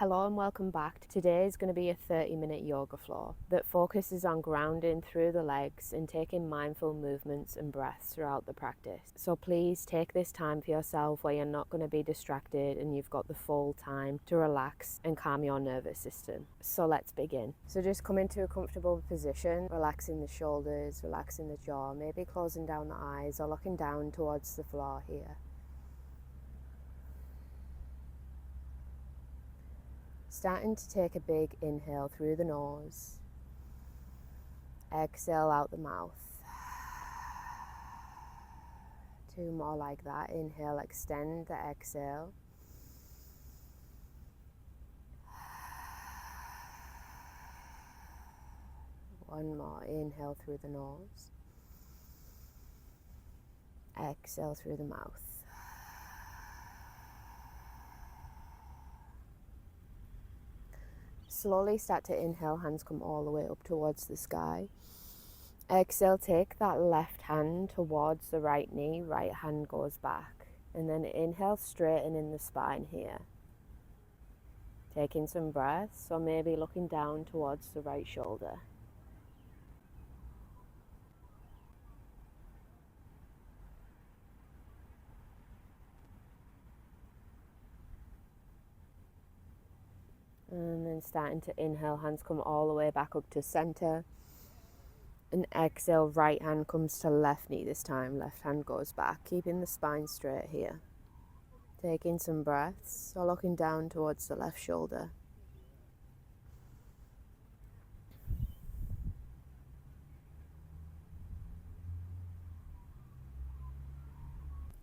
Hello and welcome back. Today is going to be a 30-minute yoga floor that focuses on grounding through the legs and taking mindful movements and breaths throughout the practice. So please take this time for yourself where you're not going to be distracted and you've got the full time to relax and calm your nervous system. So let's begin. So just come into a comfortable position, relaxing the shoulders, relaxing the jaw, maybe closing down the eyes or looking down towards the floor here. Starting to take a big inhale through the nose, exhale out the mouth. 2 more like that. Inhale, extend the exhale. One more. Inhale through the nose, exhale through the mouth. Slowly start to inhale, hands come all the way up towards the sky. Exhale, take that left hand towards the right knee, right hand goes back. And then inhale, straighten in the spine here. Taking some breaths, or maybe looking down towards the right shoulder. And then starting to inhale, hands come all the way back up to center. And exhale, right hand comes to left knee this time. Left hand goes back, keeping the spine straight here. Taking some breaths, or looking down towards the left shoulder.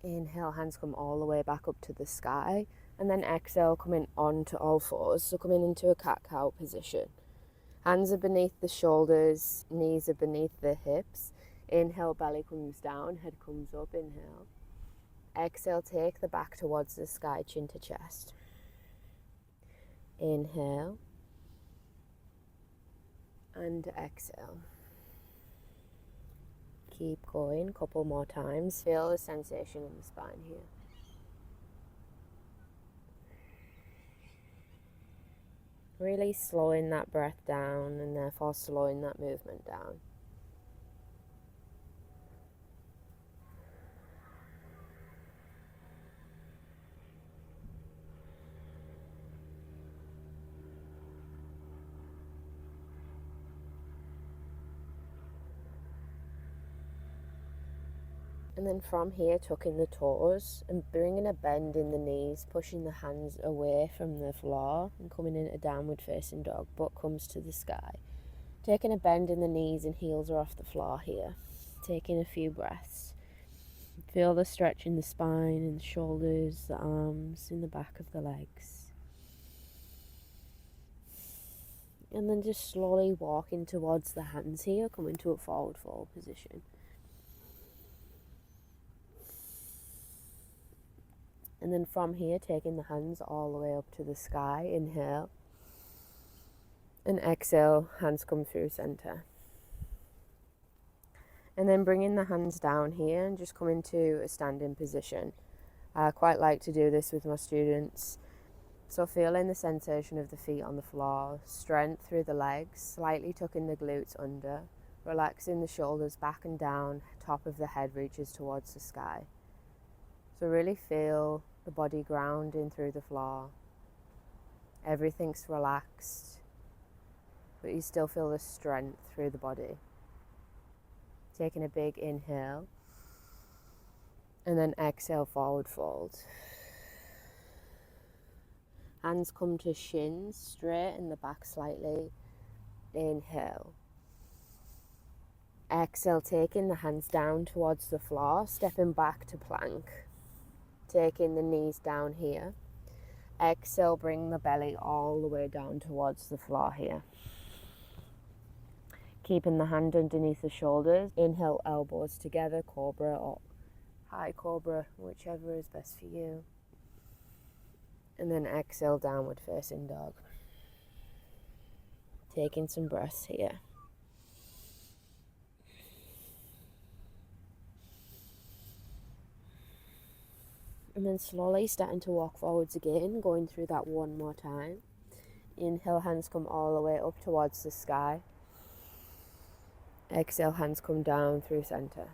Inhale, hands come all the way back up to the sky. And then exhale, coming onto all fours, so coming into a cat-cow position. Hands are beneath the shoulders, knees are beneath the hips. Inhale, belly comes down, head comes up, inhale. Exhale, take the back towards the sky, chin to chest. Inhale. And exhale. Keep going, couple more times. Feel the sensation in the spine here. Really slowing that breath down and therefore slowing that movement down. And then from here, tucking the toes and bringing a bend in the knees, pushing the hands away from the floor and coming into downward facing dog, butt comes to the sky. Taking a bend in the knees and heels are off the floor here. Taking a few breaths. Feel the stretch in the spine, in the shoulders, the arms, in the back of the legs. And then just slowly walking towards the hands here, come into a forward fold position. And then from here, taking the hands all the way up to the sky, inhale. And exhale, hands come through center. And then bringing the hands down here and just come into a standing position. I quite like to do this with my students. So feeling the sensation of the feet on the floor, strength through the legs, slightly tucking the glutes under, relaxing the shoulders back and down, top of the head reaches towards the sky. So really feel the body grounding through the floor. Everything's relaxed, but you still feel the strength through the body. Taking a big inhale, and then exhale, forward fold. Hands come to shins, straighten the back slightly. Inhale. Exhale, taking the hands down towards the floor, stepping back to plank. Taking the knees down here. Exhale, bring the belly all the way down towards the floor here. Keeping the hand underneath the shoulders. Inhale, elbows together, cobra or high cobra, whichever is best for you. And then exhale, downward facing dog. Taking some breaths here. And then slowly starting to walk forwards again, going through that one more time. Inhale, hands come all the way up towards the sky. Exhale, hands come down through center.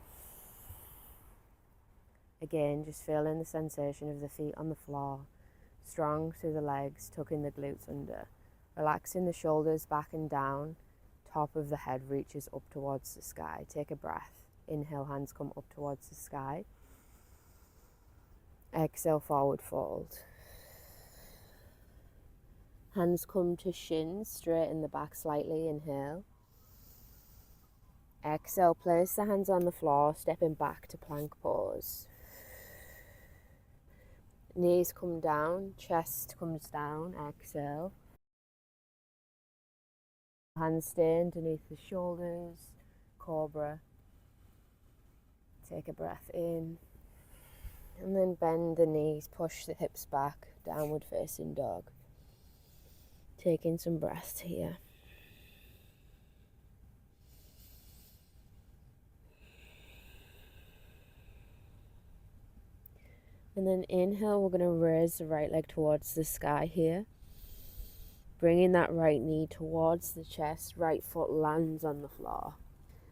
Again, just feeling the sensation of the feet on the floor, strong through the legs, tucking the glutes under, relaxing the shoulders back and down, top of the head reaches up towards the sky. Take a breath. Inhale, hands come up towards the sky. Exhale, forward fold. Hands come to shins, straighten the back slightly. Inhale. Exhale, place the hands on the floor, stepping back to plank pose. Knees come down, chest comes down. Exhale. Hands stay underneath the shoulders. Cobra. Take a breath in. And then bend the knees, push the hips back, downward facing dog. Taking some breaths here. And then inhale, we're going to raise the right leg towards the sky here. Bringing that right knee towards the chest, right foot lands on the floor.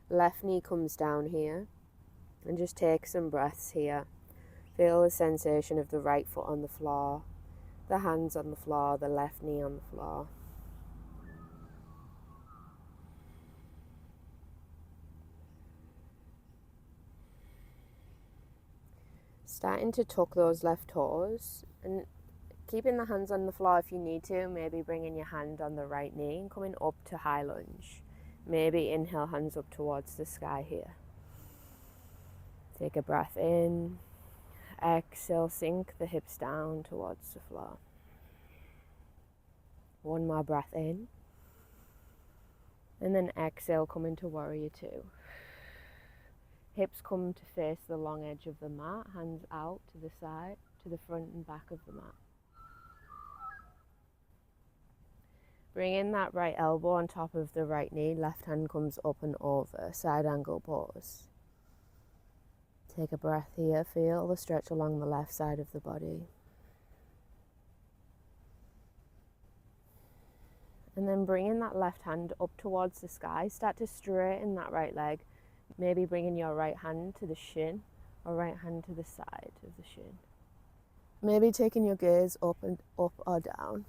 Left knee comes down here. And just take some breaths here. Feel the sensation of the right foot on the floor, the hands on the floor, the left knee on the floor. Starting to tuck those left toes and keeping the hands on the floor if you need to. Maybe bringing your hand on the right knee and coming up to high lunge. Maybe inhale, hands up towards the sky here. Take a breath in. Exhale, sink the hips down towards the floor. One more breath in. And then exhale, come into warrior two. Hips come to face the long edge of the mat, hands out to the side, to the front and back of the mat. Bring in that right elbow on top of the right knee, left hand comes up and over, side angle pose. Take a breath here, feel the stretch along the left side of the body. And then bringing that left hand up towards the sky, start to straighten that right leg. Maybe bringing your right hand to the shin or right hand to the side of the shin. Maybe taking your gaze up or down.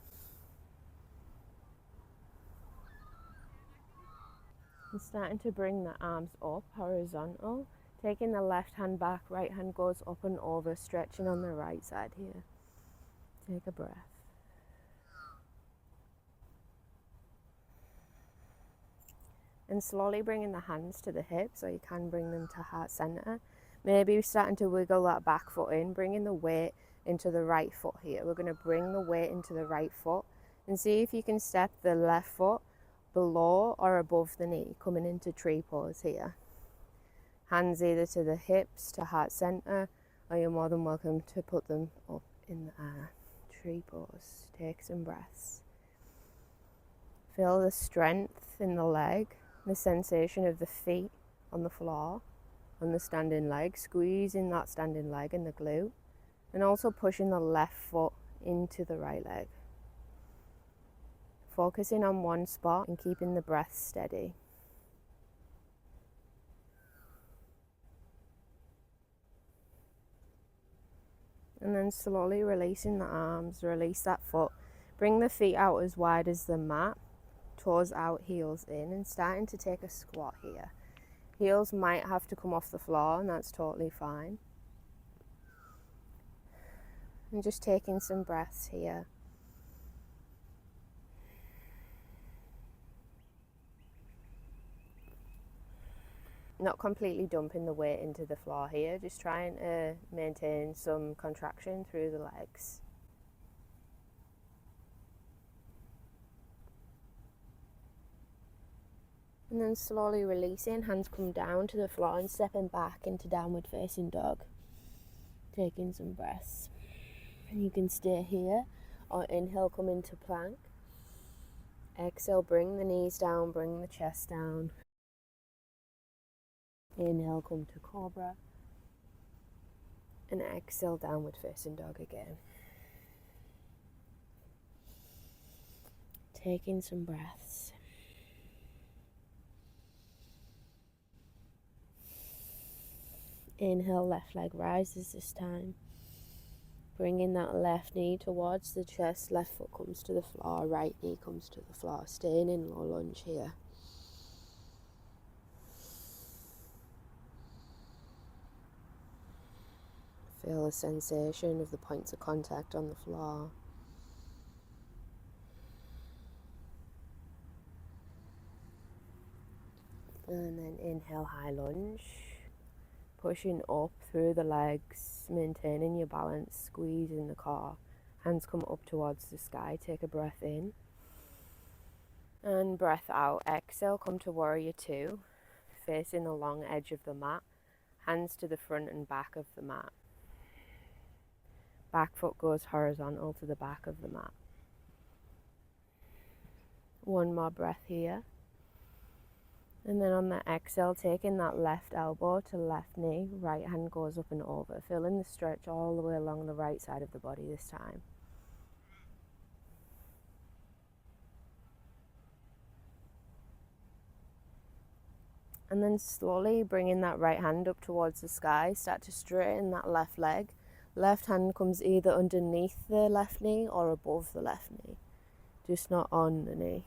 And starting to bring the arms up horizontal. Taking the left hand back, right hand goes up and over, stretching on the right side here. Take a breath. And slowly bringing the hands to the hips, or you can bring them to heart center. Maybe starting to wiggle that back foot in, bringing the weight into the right foot here. We're going to bring the weight into the right foot and see if you can step the left foot below or above the knee, coming into tree pose here. Hands either to the hips, to heart center, or you're more than welcome to put them up in the air. Tree pose. Take some breaths. Feel the strength in the leg, the sensation of the feet on the floor, on the standing leg, squeezing that standing leg and the glute, and also pushing the left foot into the right leg. Focusing on one spot and keeping the breath steady. And then slowly releasing the arms, release that foot. Bring the feet out as wide as the mat, toes out, heels in, and starting to take a squat here. Heels might have to come off the floor, and that's totally fine. And just taking some breaths here. Not completely dumping the weight into the floor here, just trying to maintain some contraction through the legs. And then slowly releasing, hands come down to the floor and stepping back into downward facing dog. Taking some breaths. And you can stay here or inhale, come into plank. Exhale, bring the knees down, bring the chest down. Inhale, come to cobra. And exhale, downward facing dog again. Taking some breaths. Inhale, left leg rises this time. Bringing that left knee towards the chest, left foot comes to the floor, right knee comes to the floor. Staying in low lunge here. Feel the sensation of the points of contact on the floor. And then inhale, high lunge. Pushing up through the legs, maintaining your balance, squeezing the core. Hands come up towards the sky. Take a breath in. And breath out. Exhale, come to warrior two. Facing the long edge of the mat. Hands to the front and back of the mat. Back foot goes horizontal to the back of the mat. One more breath here. And then on the exhale, taking that left elbow to left knee, right hand goes up and over, feeling the stretch all the way along the right side of the body this time. And then slowly bringing that right hand up towards the sky, start to straighten that left leg. Left hand comes either underneath the left knee or above the left knee, just not on the knee.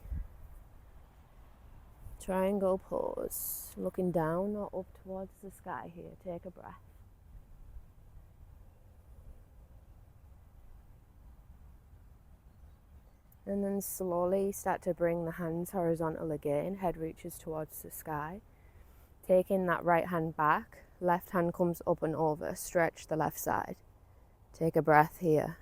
Triangle pose, looking down or up towards the sky here. Take a breath. And then slowly start to bring the hands horizontal again. Head reaches towards the sky. Taking that right hand back, left hand comes up and over. Stretch the left side. Take a breath here.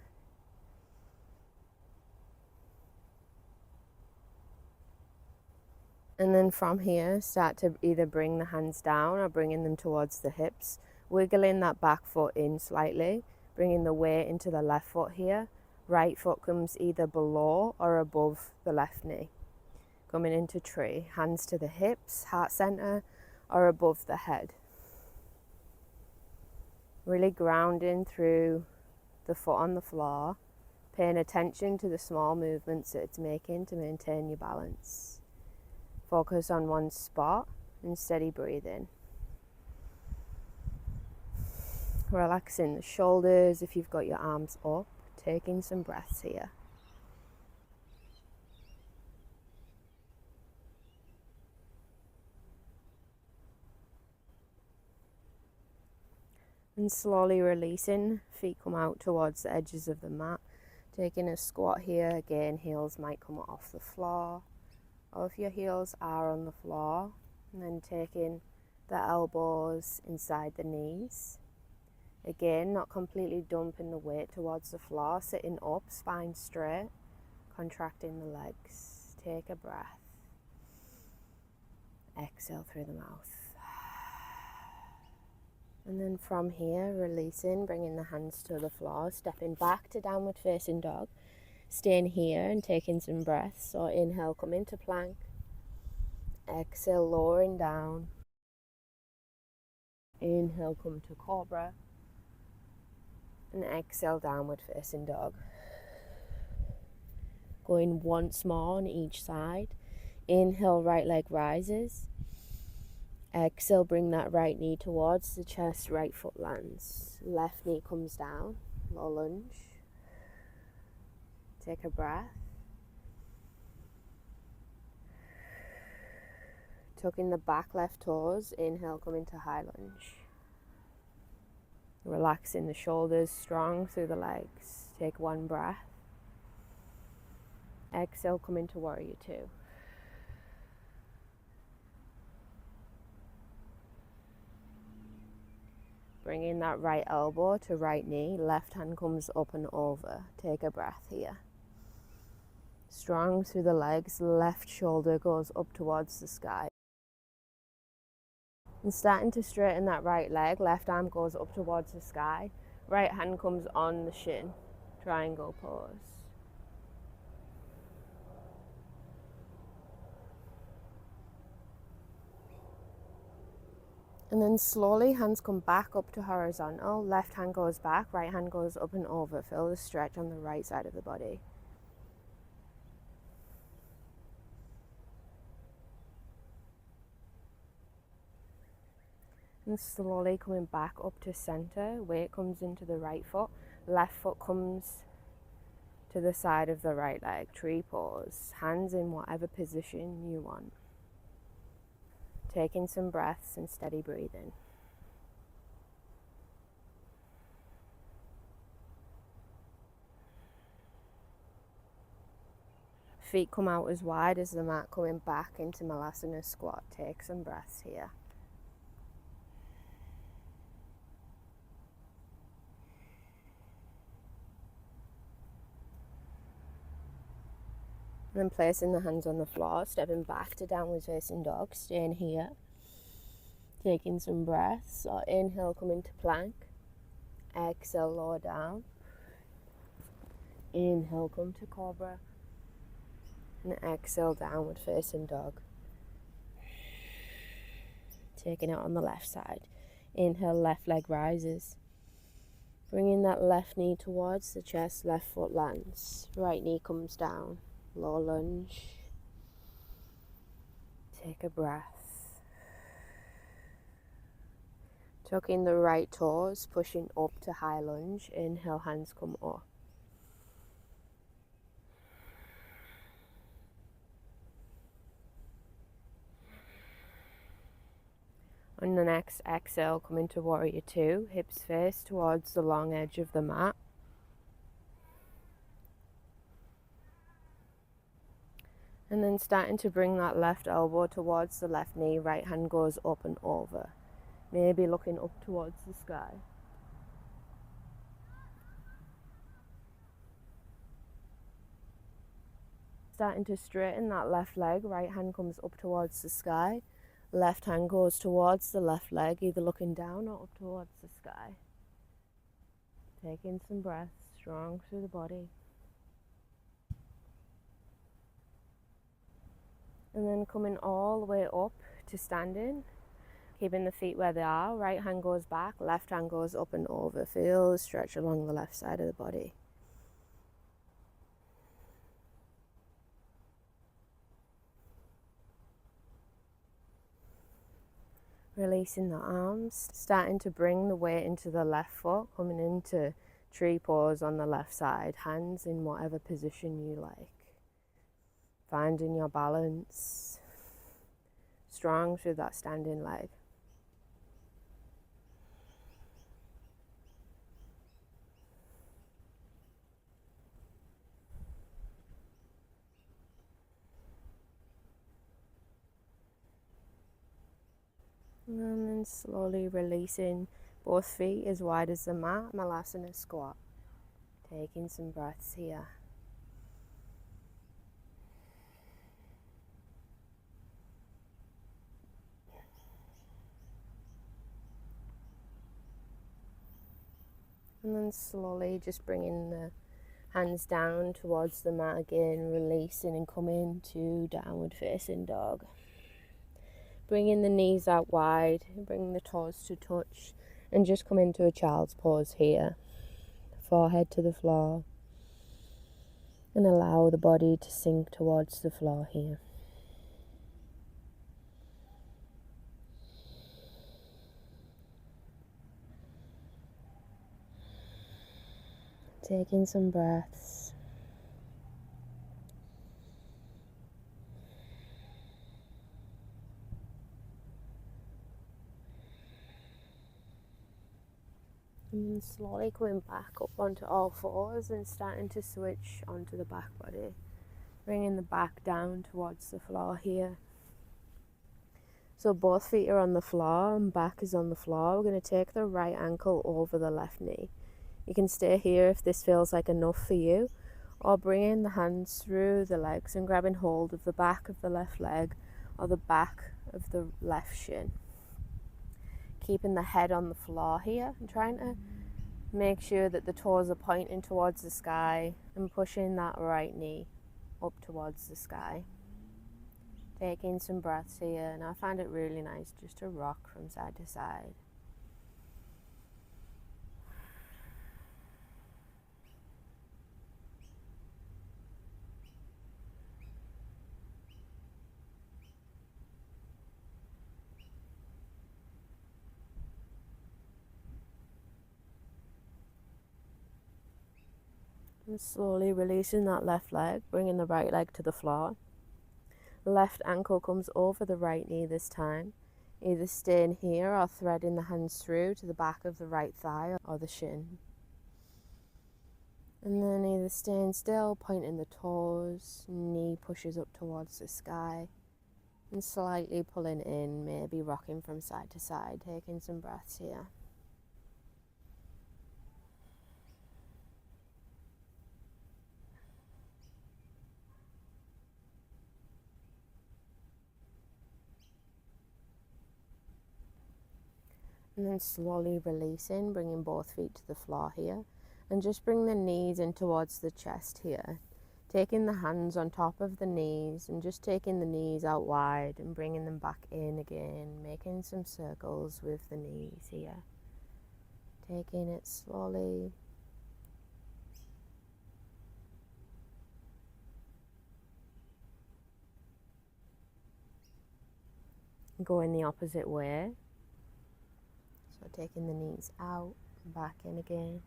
And then from here, start to either bring the hands down or bringing them towards the hips. Wiggling that back foot in slightly, bringing the weight into the left foot here. Right foot comes either below or above the left knee. Coming into tree, hands to the hips, heart center, or above the head. Really grounding through the foot on the floor, paying attention to the small movements that it's making to maintain your balance. Focus on one spot and steady breathing. Relaxing the shoulders if you've got your arms up, taking some breaths here. And slowly releasing, feet come out towards the edges of the mat. Taking a squat here, again heels might come off the floor. Or if your heels are on the floor, and then taking the elbows inside the knees. Again, not completely dumping the weight towards the floor, sitting up, spine straight, contracting the legs. Take a breath. Exhale through the mouth. And then from here, releasing, bringing the hands to the floor, stepping back to downward facing dog. Staying here and taking some breaths. So inhale, come into plank. Exhale, lowering down. Inhale, come to cobra. And exhale, downward facing dog. Going once more on each side. Inhale, right leg rises. Exhale, bring that right knee towards the chest, right foot lands. Left knee comes down, low lunge. Take a breath. Tucking the back left toes, inhale, come into high lunge. Relaxing the shoulders, strong through the legs. Take one breath. Exhale, come into warrior two. Bringing that right elbow to right knee, left hand comes up and over. Take a breath here. Strong through the legs, left shoulder goes up towards the sky. And starting to straighten that right leg, left arm goes up towards the sky. Right hand comes on the shin, triangle pose. And then slowly, hands come back up to horizontal. Left hand goes back, right hand goes up and over. Feel the stretch on the right side of the body. And slowly coming back up to center, weight comes into the right foot, left foot comes to the side of the right leg, tree pose, hands in whatever position you want. Taking some breaths and steady breathing. Feet come out as wide as the mat, coming back into Malasana squat. Take some breaths here. And then placing the hands on the floor, stepping back to downward facing dog, staying here. Taking some breaths. So inhale, come into plank. Exhale, lower down. Inhale, come to cobra. And exhale, downward facing dog. Taking it on the left side. Inhale, left leg rises. Bringing that left knee towards the chest, left foot lands. Right knee comes down. Low lunge. Take a breath. Tucking the right toes, pushing up to high lunge. Inhale, hands come up. On the next exhale, come into warrior two, hips face towards the long edge of the mat. And then starting to bring that left elbow towards the left knee, right hand goes up and over. Maybe looking up towards the sky. Starting to straighten that left leg, right hand comes up towards the sky. Left hand goes towards the left leg, either looking down or up towards the sky. Taking some breaths, strong through the body. And then coming all the way up to standing, keeping the feet where they are. Right hand goes back, left hand goes up and over. Feel the stretch along the left side of the body. Releasing the arms, starting to bring the weight into the left foot, coming into tree pose on the left side, hands in whatever position you like. Finding your balance, strong through that standing leg. And then slowly releasing both feet as wide as the mat, Malasana squat. Taking some breaths here. And then slowly just bringing the hands down towards the mat again, releasing and coming to downward facing dog. Bringing the knees out wide, bringing the toes to touch, and just come into a child's pose here. Forehead to the floor, and allow the body to sink towards the floor here. Taking some breaths. And then slowly coming back up onto all fours and starting to switch onto the back body. Bringing the back down towards the floor here. So both feet are on the floor and back is on the floor. We're going to take the right ankle over the left knee. You can stay here if this feels like enough for you, or bringing the hands through the legs and grabbing hold of the back of the left leg or the back of the left shin. Keeping the head on the floor here and trying to make sure that the toes are pointing towards the sky and pushing that right knee up towards the sky. Taking some breaths here, and I find it really nice just to rock from side to side. And slowly releasing that left leg, bringing the right leg to the floor. Left ankle comes over the right knee this time. Either staying here or threading the hands through to the back of the right thigh or the shin. And then either staying still, pointing the toes, knee pushes up towards the sky, and slightly pulling in, maybe rocking from side to side, taking some breaths here. And then slowly releasing, bringing both feet to the floor here. And just bring the knees in towards the chest here. Taking the hands on top of the knees and just taking the knees out wide and bringing them back in again. Making some circles with the knees here. Taking it slowly. Going the opposite way. So taking the knees out, back in again.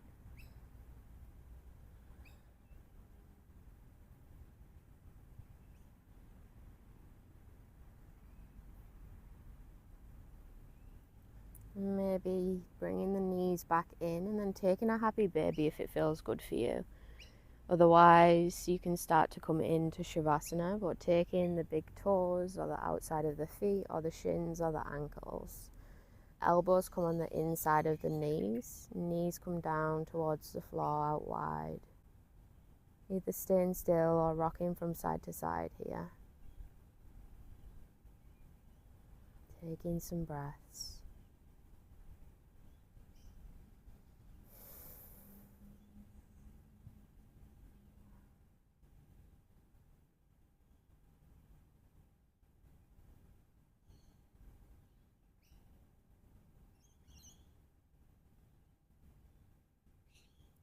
Maybe bringing the knees back in and then taking a happy baby if it feels good for you. Otherwise, you can start to come into Shavasana, but taking the big toes or the outside of the feet or the shins or the ankles. Elbows come on the inside of the knees. Knees come down towards the floor out wide. Either staying still or rocking from side to side here. Taking some breaths.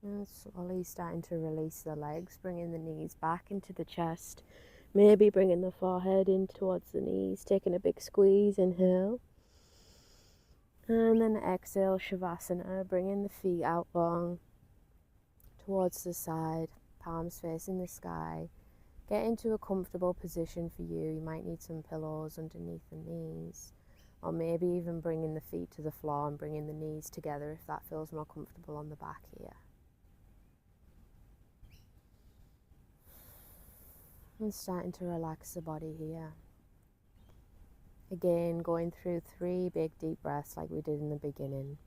And slowly starting to release the legs, bringing the knees back into the chest. Maybe bringing the forehead in towards the knees, taking a big squeeze, inhale. And then exhale, Shavasana, bringing the feet out long towards the side, palms facing the sky. Get into a comfortable position for you. You might need some pillows underneath the knees, or maybe even bringing the feet to the floor and bringing the knees together if that feels more comfortable on the back here. And starting to relax the body here. Again, going through 3 big deep breaths like we did in the beginning.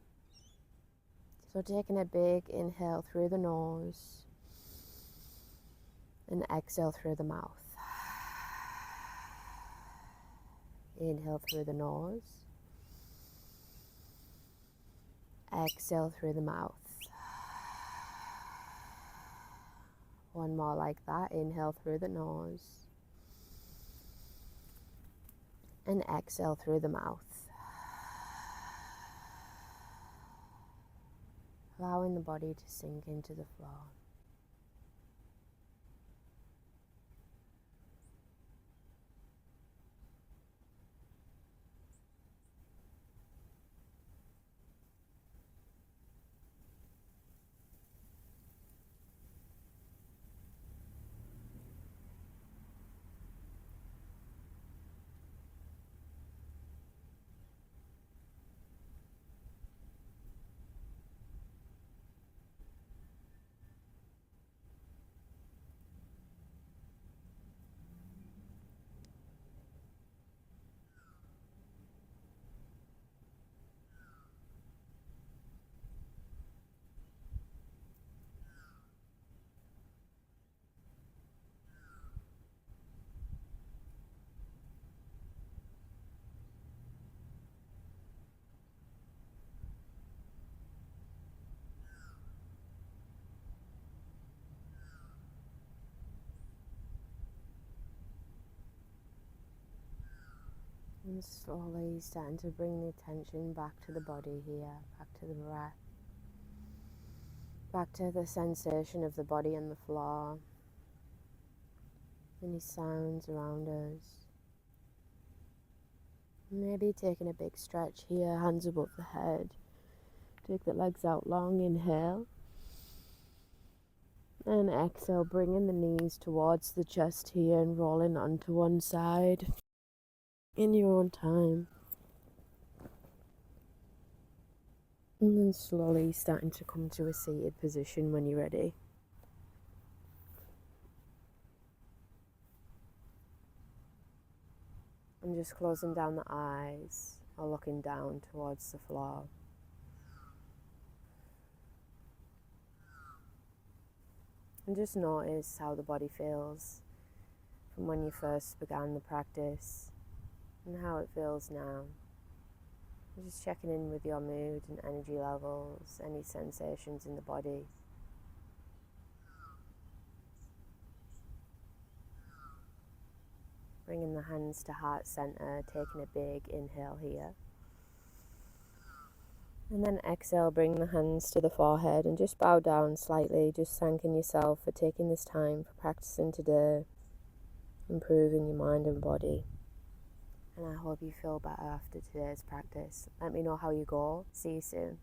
So taking a big inhale through the nose and exhale through the mouth. Inhale through the nose. Exhale through the mouth. One more like that. Inhale through the nose. And exhale through the mouth. Allowing the body to sink into the floor. And slowly starting to bring the attention back to the body here, back to the breath, back to the sensation of the body on the floor, any sounds around us. Maybe taking a big stretch here, hands above the head. Take the legs out long, inhale. And exhale, bringing the knees towards the chest here and rolling onto one side in your own time. And then slowly starting to come to a seated position when you're ready. And just closing down the eyes or looking down towards the floor. And just notice how the body feels from when you first began the practice and how it feels now. Just checking in with your mood and energy levels, any sensations in the body. Bringing the hands to heart center, taking a big inhale here. And then exhale, bring the hands to the forehead and just bow down slightly, just thanking yourself for taking this time for practicing today, improving your mind and body. And I hope you feel better after today's practice. Let me know how you go. See you soon.